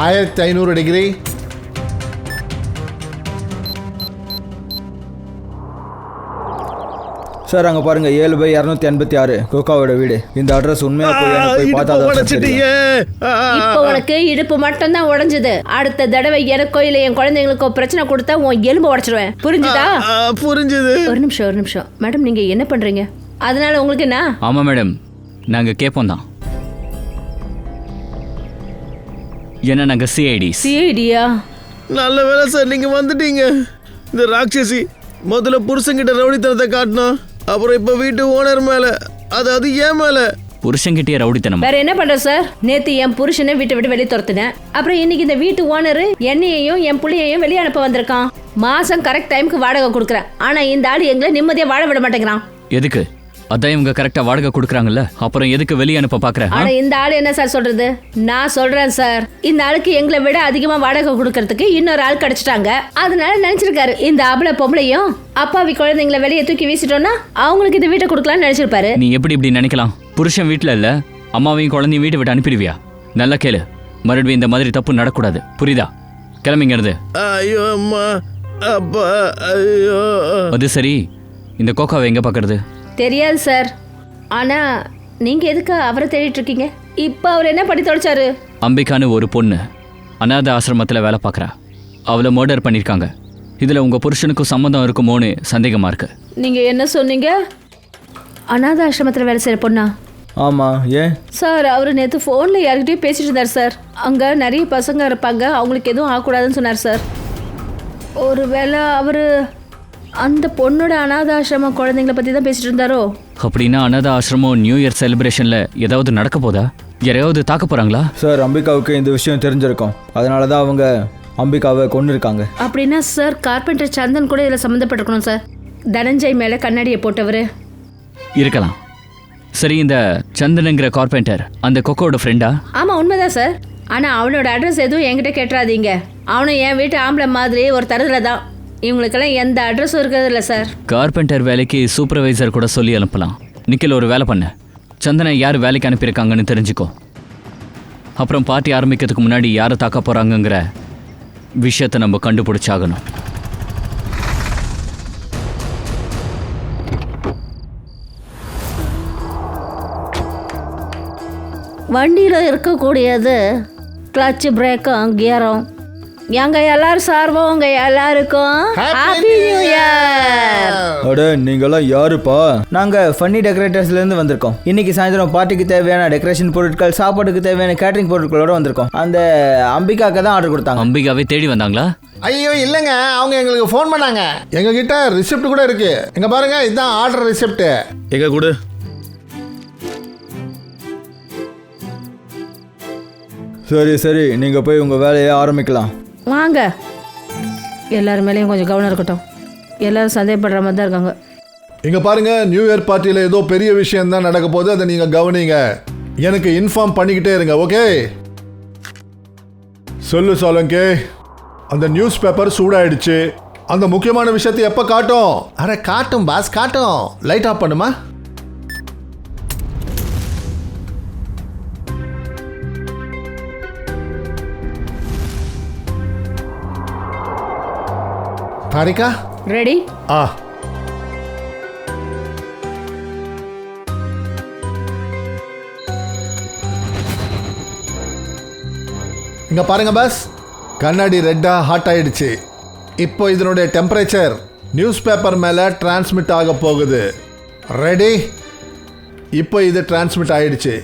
ஆயிரத்தி 500 டிகிரி. சார் அங்கே பாருங்க, 7/286 கோகாவோட வீடு. இந்த அட்ரஸ் உண்மையா போய் பார்த்தா தான் தெரியும். இப்போ உனக்கு இடுப்பு மட்டும் தான் உடைஞ்சது. அடுத்த தடவை எனக்கோ இல்லை என் குழந்தைங்களுக்கோ பிரச்சனை கொடுத்தா உன் எலும்பு உடைச்சிடுவேன். புரிஞ்சுதா? புரிஞ்சுது. ஒரு நிமிஷம் மேடம், நீங்க என்ன பண்றீங்க? அதனால உங்களுக்கு என்ன? ஆமாம் மேடம், நாங்கள் கேட்போம் தான். ஏன்னா நாங்கள் சிஐடியா? நல்ல வேலை சார், நீங்கள் வந்துட்டீங்க. இந்த ராட்சசி முதல்ல புருஷங்கிட்ட ரவுடித்தனத்தை காட்டணும், அப்புறம் இப்போ வீட்டு ஓனர் மேலே, அதாவது ஏன் மேலே. புருஷங்கிட்டே ரவுடித்தனம். வேற என்ன பண்ற சார்? நேத்து என் புருஷனை வீட்டை விட்டு வெளியே துரத்துனேன். அப்புறம் இன்னைக்கு இந்த வீட்டு ஓனர் என்னையையும் என் புள்ளையையும் வெளியே அனுப்ப வந்திருக்கான். மாசம் கரெக்ட் டைமுக்கு வாடகை கொடுக்குறேன். ஆனா இந்த ஆள் எங்களை நிம்மதியா வாழ விட மாட்டேங்கிறான். எதுக்கு? அதான் இவங்க கரெக்டா வாடகை கொடுக்குறாங்கல்ல, அப்புறம் எதுக்கு வெளியே அனுப்ப பாக்குறேன்? ஆனா இந்த ஆள் என்ன சார் சொல்றது? நான் சொல்றேன் சார், இந்த ஆளுக்கு எங்களை விட அதிகமா வாடகை கொடுக்கறதுக்கு இன்னொரு ஆள் கிடைச்சிட்டாங்க. அதனால நினைச்சிருக்காரு இந்த அபல பொம்பளையும் அப்பாவி குழந்தைங்களை வெளியே தூக்கி வீசிட்டோம்னா அவங்களுக்கு இந்த வீட்டை கொடுக்கலாம்னு நினைச்சிருப்பாரு. நீ எப்படி இப்படி நினைக்கலாம்? புருஷன் வீட்டுல இல்ல, அம்மாவையும் குழந்தையும் வீட்டை விட்டு அனுப்பிடுவியா? நல்லா கேளு, மறுபடியும் இந்த மாதிரி தப்பு நடக்கூடாது, புரியுதா? கிளம்பிங்கிறது. ஐயோ அம்மா, அப்பா, ஐயோ. அது சரி, இந்த கோகாவை எங்க பாக்குறது? தெரியாது சார். ஆனா நீங்க எதுக்கு அவரை தேடிட்டு இருக்கீங்க? இப்ப அவர் என்ன பண்ணி தொலைச்சாரு? அம்பிகான்னு ஒரு பொண்ணு அநாத ஆசிரமத்தில் வேலை பார்க்குறா. அவளை மர்டர் பண்ணியிருக்காங்க. இதில் உங்கள் புருஷனுக்கும் சம்மந்தம் இருக்குமோன்னு சந்தேகமாக இருக்கு. நீங்க என்ன சொன்னீங்க? அநாத ஆசிரமத்தில் வேலை செய்கிற பொண்ணா? ஆமாம். ஏன் சார், அவர் நேற்று ஃபோனில் யார்கிட்டயும் பேசிட்டு இருந்தார் சார். அங்கே நிறைய பசங்க இருப்பாங்க, அவங்களுக்கு எதுவும் ஆகக்கூடாதுன்னு சொன்னார் சார். ஒருவேளை அவர் அந்த பொண்ணோட அநாத ஆசிரமம் குழந்தைங்களை பற்றி தான் பேசிட்டு இருந்தாரோ? அப்படின்னா அநாத ஆசிரமம் நியூ இயர் செலிப்ரேஷனில் ஏதாவது நடக்க போதா? யாரையாவது தாக்க போகிறாங்களா? சார், அம்பிகாவுக்கு இந்த விஷயம் தெரிஞ்சிருக்கும். அதனால தான் அவங்க அம்பிகாவை கொண்டு இருக்காங்க. அப்படின்னா சார், கார்பெண்டர் சந்தன் கூட இதில் சம்மந்தப்பட்டிருக்கணும் சார். தனஞ்சய் மேலே கண்ணாடியை போட்டவர் இருக்கலாம். சரி, இந்த சந்தனுங்கிற கார்பெண்டர் அந்த கொக்கோட ஃப்ரெண்டா? ஆமாம் உண்மைதான் சார். ஆனால் அவனோட அட்ரஸ் எதுவும் என்கிட்ட கேட்டுறாதீங்க. அவனும் என் வீட்டு ஆம்பளை மாதிரி ஒரு தரத்தில் தான். இவங்களுக்கெல்லாம் எந்த அட்ரஸும் இருக்கிறது இல்லை சார். கார்பெண்டர் வேலைக்கு சூப்பர்வைசர் கூட சொல்லி அனுப்பலாம். நிக்கில், ஒரு வேலை பண்ணு. சந்தனை யார் வேலைக்கு அனுப்பியிருக்காங்கன்னு தெரிஞ்சுக்கோ. அப்புறம் பார்ட்டி ஆரம்பிக்கிறதுக்கு முன்னாடி யாரை தாக்க போகிறாங்கங்கிற விஷயத்தை நம்ம கண்டுபிடிச்சாகணும். வண்டியில் இருக்கக்கூடியது கிளச்சு, பிரேக்கும், கியரும். எங்கள் எல்லாரும் சார்போம் உங்கள் எல்லாருக்கும் ஹாப்பி நியூ இயர். அட நீங்களாம் யாருப்பா? நாங்கள் ஃபன்னி டெக்கரேட்டர்ஸ்லேருந்து வந்திருக்கோம். இன்னைக்கு சாயந்தரம் பார்ட்டிக்கு தேவையான டெக்கரேஷன் பொருட்கள், சாப்பாட்டுக்கு தேவையான கேட்டரிங் பொருட்களோட வந்திருக்கோம். அந்த அம்பிகாக்கு தான் ஆர்டர் கொடுத்தாங்க. அம்பிகாவே தேடி வந்தாங்களா? ஐயோ இல்லைங்க, அவங்க எங்களுக்கு ஃபோன் பண்ணாங்க. எங்ககிட்ட ரிசிப்ட் கூட இருக்கு. எங்க பாருங்க, இதுதான் ஆர்டர் ரிசிப்ட். எங்க கொடு. சரி சரி, நீங்கள் போய் உங்கள் வேலையை ஆரம்பிக்கலாம். வாங்க, எல்லாரும் மேலேயும் கொஞ்சம் கவனம் இருக்கட்டும். எல்லாரும் சந்தேகப்படுற மாதிரி தான் இருக்காங்க. இங்க பாருங்க, நியூ இயர் பார்ட்டியில் ஏதோ பெரிய விஷயம் தான் நடக்க போகுது. அதை நீங்க கவனிங்க. எனக்கு இன்ஃபார்ம் பண்ணிக்கிட்டே இருங்க. ஓகே? சொல்லு சோலங்கே, அந்த நியூஸ் பேப்பர் சூடாயிடுச்சு. அந்த முக்கியமான விஷயத்தை எப்போ காட்டும்? அரை காட்டும் பாஸ், காட்டும். லைட் ஆஃப் பண்ணுமா? தாரிகா ரெடி? ஆ, இங்க பாருங்க பாஸ், கண்ணாடி ரெட்டா ஹாட் ஆயிடுச்சு. இப்போ இதனுடைய டெம்பரேச்சர் நியூஸ் பேப்பர் மேல டிரான்ஸ்மிட் ஆக போகுது. ரெடி? இப்போ இது டிரான்ஸ்மிட் ஆயிடுச்சு.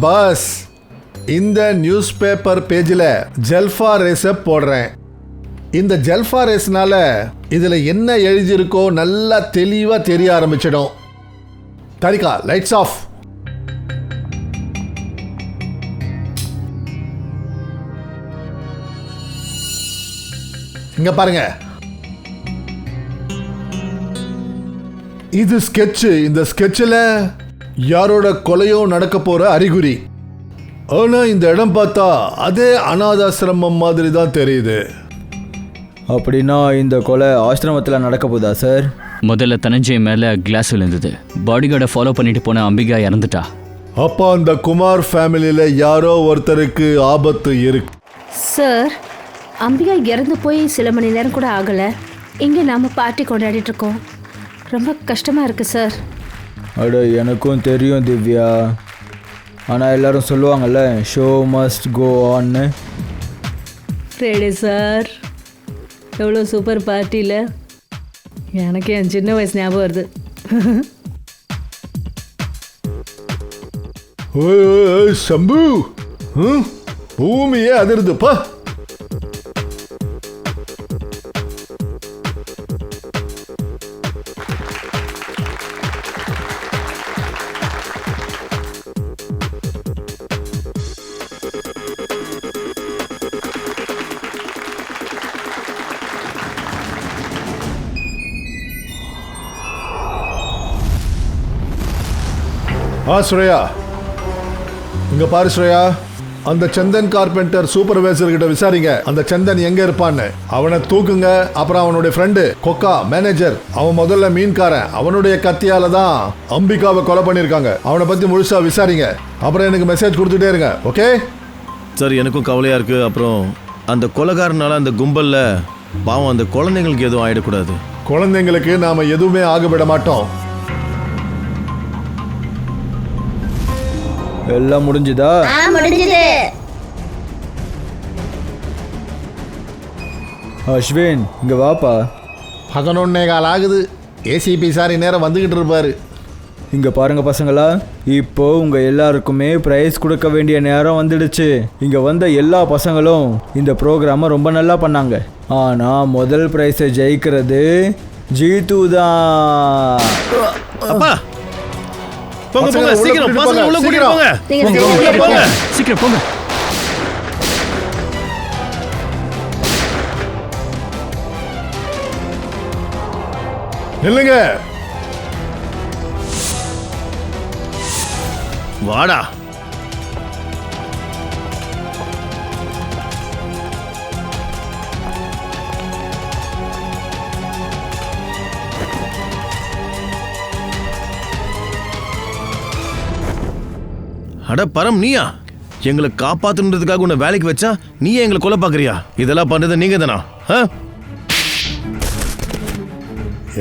பஸ் இந்த நியூஸ் பேப்பர் பேஜில் ஜெல்ஃபா ரேஸை போடுறேன். இந்த ஜெல்ஃபா ரேஸ்னால இதில் என்ன எழுதியிருக்கோ நல்லா தெளிவாக தெரிய ஆரம்பிச்சிடும். Tharika, lights off. இங்க பாருங்க, இது ஸ்கெட்சு. இந்த ஸ்கெட்சில் யாரோட கொலையோ நடக்க போற அறிகுறி. ஆனா இந்த இடம் பார்த்தா அதே அனாதாசிரமம் மாதிரி தான் தெரியுது. அப்படின்னா இந்த கொலை ஆசிரமத்தில் நடக்க போதா சார்? முதல்ல தனஞ்சய் மேலே கிளாஸ் விழுந்தது. பாடிகார்டை ஃபாலோ பண்ணிட்டு போன அம்பிகா இறந்துட்டா. அப்போ அந்த குமார் ஃபேமிலியில் யாரோ ஒருத்தருக்கு ஆபத்து இருக்கு. சார், அம்பிகா இறந்து போய் சில மணி நேரம் கூட ஆகலை. இங்கே நாம் பார்ட்டி கொண்டாடிட்டு இருக்கோம். ரொம்ப கஷ்டமாக இருக்குது சார். அட எனக்கும் தெரியும் திவ்யா. ஆனால் எல்லாரும் சொல்லுவாங்கல்ல, ஷோ மஸ்ட் கோ ஆன்னு. Ready sir. எவ்வளோ சூப்பர் பார்ட்டியில் எனக்கு என் சின்ன வயசு ஞாபகம் வருது. சம்பு, பூமியே அதிருதுப்பா. ஸ்ரேயா, இங்க பாரு ஸ்ரேயா, அந்த சந்தன் கார்பெண்டர் சூப்பர்வைசர் கிட்ட விசாரிங்க. அந்த சந்தன் எங்க இருப்பான்னு. அவனை தூக்குங்க. அப்புறம் அவனுடைய ஃப்ரெண்டு கொக்கா மேனேஜர், அவன் முதல்ல மீன்காரன். அவனுடைய கத்தியால தான் அம்பிகாவை கொலை பண்ணியிருக்காங்க. அவனை பத்தி முழுசா விசாரிங்க. அப்புறம் எனக்கு மெசேஜ் கொடுத்துட்டே இருங்க. ஓகே சார், எனக்கும் கவலையா இருக்கு. அப்புறம் அந்த கொலைகாரனால அந்த கும்பல்ல பாவம் அந்த குழந்தைங்களுக்கு எதுவும் ஆயிடக்கூடாது. குழந்தைங்களுக்கு நாம எதுவுமே ஆகவிட மாட்டோம். எல்லாம் முடிஞ்சுதா? முடிஞ்சது. அஸ்வின், இங்கே வாப்பா. 11:15 ஆகுது. ஏசிபி சார் இந்நேரம் வந்துக்கிட்டு இருப்பாரு. இங்க பாருங்க பசங்களா, இப்போ உங்க எல்லாருக்குமே பிரைஸ் கொடுக்க வேண்டிய நேரம் வந்துடுச்சு. இங்க வந்த எல்லா பசங்களும் இந்த ப்ரோக்ராமை ரொம்ப நல்லா பண்ணாங்க. ஆனா முதல் பிரைஸை ஜெயிக்கிறது ஜீத்து தான். அப்பா போங்க போங்க, சீக்கிரம் பசங்க உள்ள கூட்டிட்டு போங்க. நீங்க உள்ள போங்க. சீக்கிரம் போங்க. இல்லைங்க, வாடா. அட பரம், நீயா? எங்களை காப்பாத்துன்றதுக்காக உன்னை வேலைக்கு வச்சா நீயே எங்களை கொலை பாக்குறியா? இதெல்லாம் பண்றது நீங்க தானா?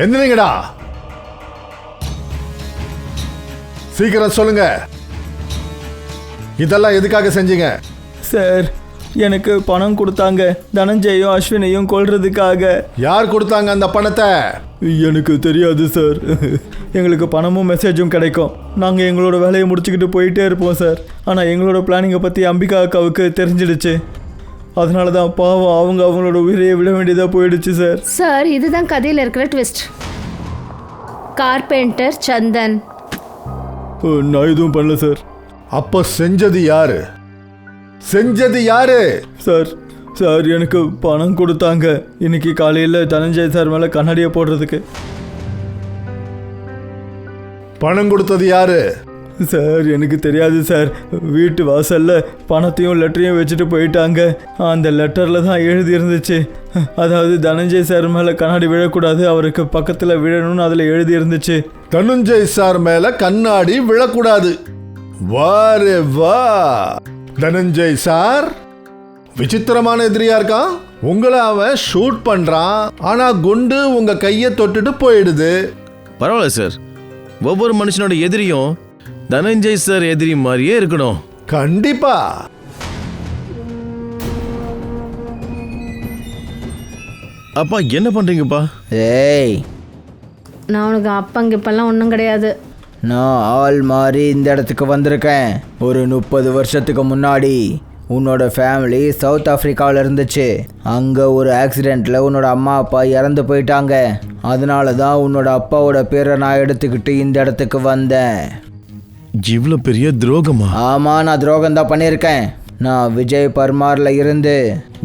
எந்திரிங்கடா, சீக்கிரம் சொல்லுங்க, இதெல்லாம் எதுக்காக செஞ்சீங்க? சார், எனக்கு பணம் கொடுத்தாங்க தனஞ்சயும் அஸ்வினையும் கொல்றதுக்காக. யார் கொடுத்தாங்க அந்த பணத்தை? எனக்கு தெரியாது சார். எங்களுக்கு பணமும் மெசேஜும் கிடைக்கும். நாங்கள் எங்களோட வேலையை முடிச்சுக்கிட்டு போயிட்டே இருப்போம் சார். ஆனால் எங்களோட பிளானிங்கை பற்றி அம்பிகா அக்காவுக்கு தெரிஞ்சிடுச்சு. அதனால தான் பாவம் அவங்க அவங்களோட உயிரையை விட வேண்டியதாக போயிடுச்சு சார். சார், இதுதான் கதையில் இருக்கிற ட்விஸ்ட். கார்பெண்டர் சந்தன். நான் எதுவும் பண்ணல சார். அப்போ செஞ்சது யாரு? செஞ்சது யாரு? சார் சார் எனக்கு பணம் கொடுத்தாங்க இன்னைக்கு காலையில் தனஞ்சய் சார் மேலே கண்ணாடியை போடுறதுக்கு. பணம் கொடுத்தது யாரு? சார் எனக்கு தெரியாது சார். வீட்டு வாசலில் பணத்தையும் லெட்டரையும் வச்சுட்டு போயிட்டாங்க. அந்த லெட்டரில் தான் எழுதி இருந்துச்சு, அதாவது தனஞ்சய் சார் மேலே கண்ணாடி விழக்கூடாது, அவருக்கு பக்கத்தில் விழணும்னு அதில் எழுதி இருந்துச்சு. தனுஞ்சய் சார் மேல கண்ணாடி விழக்கூடாது. வாரே வா, தனஞ்சய் சார் விசித்திரமான எதிரியா இருக்கான். உங்களை அவன் ஷூட் பண்றான், ஆனா குண்டு உங்க கையை தொட்டுட்டு போயிடுது. பரவாயில்ல சார், ஒவ்வொரு மனுஷனோட எதிரியும் தனஞ்சய் சார் எதிரி மாதிரியே இருக்கணும். கண்டிப்பா. அப்பா என்ன பண்றீங்கப்பா? ஏய், நான் உனக்கு அப்பங்கிப்பெல்லாம் ஒன்றும் கிடையாது. நான் ஆள் மாறி இந்த இடத்துக்கு வந்திருக்கேன். ஒரு 30 வருஷத்துக்கு முன்னாடி உன்னோட ஃபேமிலி சவுத் ஆஃப்ரிக்காவில் இருந்துச்சு. அங்கே ஒரு ஆக்சிடெண்ட்டில் உன்னோட அம்மா அப்பா இறந்து போயிட்டாங்க. அதனால தான் உன்னோட அப்பாவோட பேரை நான் எடுத்துக்கிட்டு இந்த இடத்துக்கு வந்தேன். இவ்வளோ பெரிய துரோகமா? ஆமாம், நான் துரோகம் தான் பண்ணியிருக்கேன். நான் விஜய் பர்மாரில் இருந்து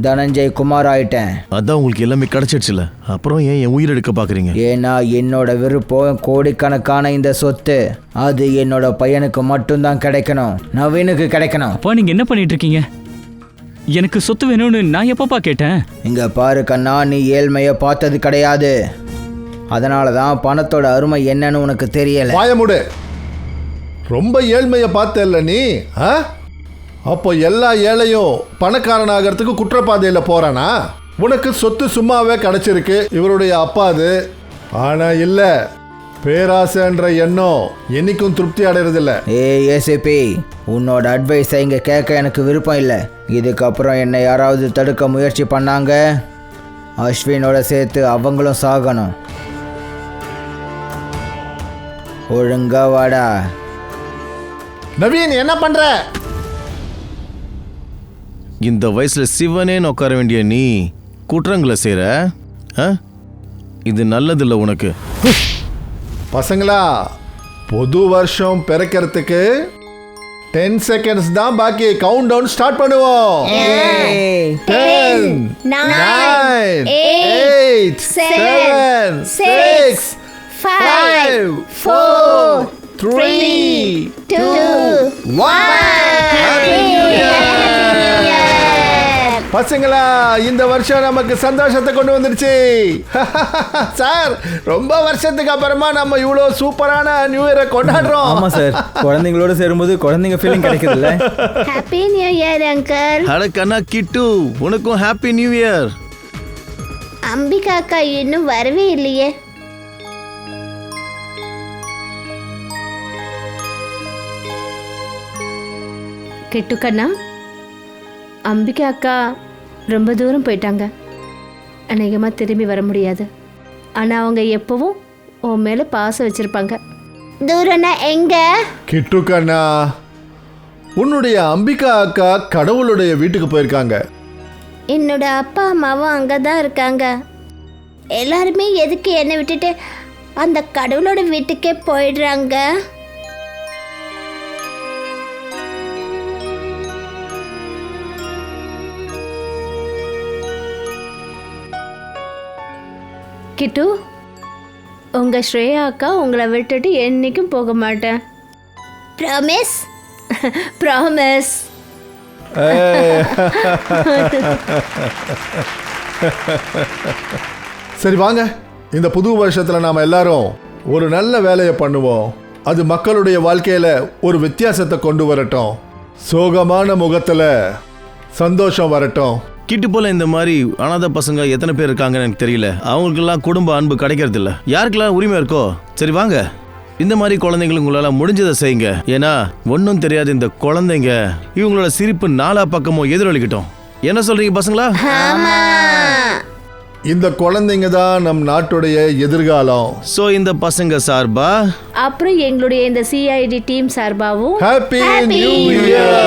தனஞ்சய் குமார் ஆயிட்டேன். அதான் உங்களுக்கு எல்லாமே கிடைச்சிடுச்சுல, அப்புறம் ஏன் என் உயிர் எடுக்க பார்க்குறீங்க? ஏன்னா என்னோட விருப்பம் கோடிக்கணக்கான இந்த சொத்து, அது என்னோட பையனுக்கு மட்டும்தான் கிடைக்கணும், நவீனுக்கு கிடைக்கணும். அப்பா நீங்க என்ன பண்ணிட்டு இருக்கீங்க? எனக்கு சொத்து வேணும்னு நான் எப்பப்பா கேட்டேன்? இங்க பாரு கண்ணா, நீ ஏழ்மையை பார்த்தது கிடையாது. அதனால தான் பணத்தோட அருமை என்னன்னு உனக்கு தெரியல. வாயமுடு, ரொம்ப ஏழ்மையை பார்த்தல்ல நீ. அப்போ எல்லா ஏழையும் பணக்காரனாகிறதுக்கு குற்றப்பாதையில் போறானா? உனக்கு சொத்து சும்மாவே கிடைச்சிருக்கு, இவருடைய அப்பாது. ஆனா இல்ல, பேராசைன்ற எண்ணம் என்னைக்கும் திருப்தி அடைறதில்ல. ஏசிபி, உன்னோட அட்வைஸை இங்கே கேட்க எனக்கு விருப்பம் இல்லை. இதுக்கப்புறம் என்னை யாராவது தடுக்க முயற்சி பண்ணாங்க, அஸ்வினோட சேர்த்து அவங்களும் சாகணும். ஒழுங்கா வாடா. நவீன், என்ன பண்ற? இந்த வயசுல சிவனே உட்கார வேண்டிய நீ குற்றங்களை செய்ற? இது நல்லதில்லை உனக்கு. பசங்களா, புது வருஷம் பிறக்கிறதுக்கு 10 seconds தான் பாக்கி. கவுண்ட் டவுன் ஸ்டார்ட் பண்ணுவோம். 10 9 8 7 6 5 4 3 2 1. பசங்களா, இந்த வருஷம் நமக்கு சந்தோஷத்தை கொண்டு வந்துருச்சு. சார், ரொம்ப வருஷத்துக்கு அப்புறமா நம்ம இவ்வளோ சூப்பரான நியூ இயரை கொண்டாடுறோம். ஆமா சார், குழந்தைங்களோட சேரும்போது குழந்தைங்க ஃபீலிங் கிடைக்குதுல்ல. Happy new year uncle. அட கண்ணா கிட்டு, உனக்கும் ஹாப்பி நியூ இயர். அம்பிகா அக்கா இன்னும் வரவே இல்லையே. கெட்டுக்கண்ணா, அம்பிகா அக்கா ரொம்ப தூரம் போயிட்டாங்க. அநேகமாக திரும்பி வர முடியாது. ஆனால் அவங்க எப்போவும் உன் மேலே பாசம் வச்சுருப்பாங்க. தூரம்னா எங்க? கிட்டு கண்ணா, உன்னுடைய அம்பிகா அக்கா கடவுளுடைய வீட்டுக்கு போயிருக்காங்க. என்னோட அப்பா அம்மாவும் அங்கதான் இருக்காங்க. எல்லாருமே எதுக்கு என்னை விட்டுட்டு அந்த கடவுளோட வீட்டுக்கே போயிடுறாங்க? கிட்டு, உங்க ஸ்ரேயா அக்கா உங்களை விட்டுட்டு என்னைக்கும் போக மாட்டேன். ப்ராமிஸ்? ப்ராமிஸ். சரி வாங்க, இந்த புது வருஷத்துல நாம எல்லாரும் ஒரு நல்ல வேலையை பண்ணுவோம். அது மக்களுடைய வாழ்க்கையில ஒரு வித்தியாசத்தை கொண்டு வரட்டும். சோகமான முகத்துல சந்தோஷம் வரட்டும். கிட்டு போல இந்த மாதிரி அனாதை பசங்க எத்தனை பேர் இருக்காங்கன்னு எனக்கு தெரியல. அவங்களுக்கெல்லாம் குடும்ப அன்பு கிடைக்கிறது இல்ல. யாருக்கெல்லாம் உரிமை இருக்கோ சரி வாங்க, இந்த மாதிரி குழந்தைங்களுக்கு உங்களால முடிஞ்சதை செய்யுங்க. ஏன்னா ஒன்றும் தெரியாது இந்த குழந்தைங்க இவங்களோட சிரிப்பு நாலா பக்கமும் எதிரொலிக்கட்டும். என்ன சொல்றீங்க பசங்களா? இந்த குழந்தைங்க தான் நம் நாட்டுடைய எதிர்காலம். சோ இந்த பசங்க சார்பா அப்புறம் எங்களுடைய இந்த சிஐடி டீம் சார்பாவும் ஹாப்பி நியூ இயர்.